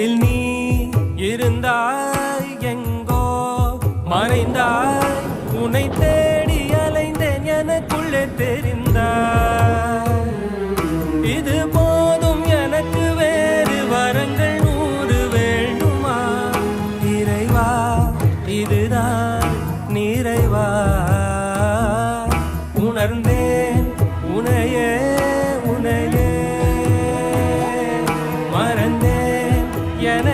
மனதில் நீ இருந்தாய் எங்கோ மறைந்தாய் உன்னை தேடி அலைந்தேன் எனக்குள்ளே தெரிந்தாய் இது போதும் எனக்கு வேறு வரங்கள் 100 வேண்டுமா இறைவா இதுதான் நிறைவா உணர்ந்தேன் உனையே உனையே மறந்தேன் என